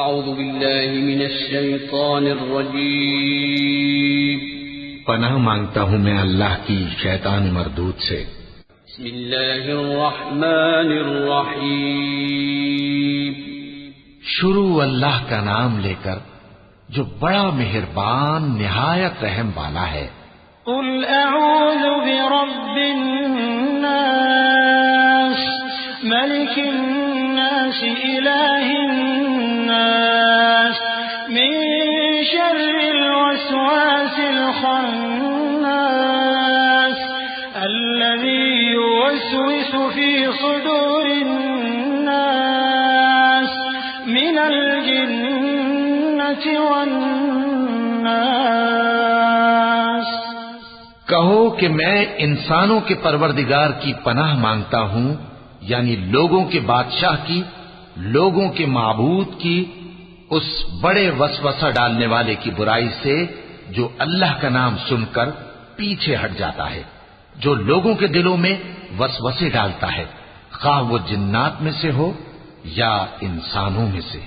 اعوذ باللہ من الشیطان الرجیم پناہ مانگتا ہوں میں اللہ کی شیطان مردود سے۔ بسم اللہ الرحمن الرحیم شروع اللہ کا نام لے کر جو بڑا مہربان نہایت رحم والا ہے۔ قل اعوذ برب الناس ملک الناس الہ الناس من شر الوسواس الخناس الذي يوسوس في صدور الناس من الجنة والناس۔ کہو کہ میں انسانوں کے پروردگار کی پناہ مانگتا ہوں، یعنی لوگوں کے بادشاہ کی، لوگوں کے معبود کی، اس بڑے وسوسہ ڈالنے والے کی برائی سے جو اللہ کا نام سن کر پیچھے ہٹ جاتا ہے، جو لوگوں کے دلوں میں وسوسے ڈالتا ہے، خواہ وہ جنات میں سے ہو یا انسانوں میں سے۔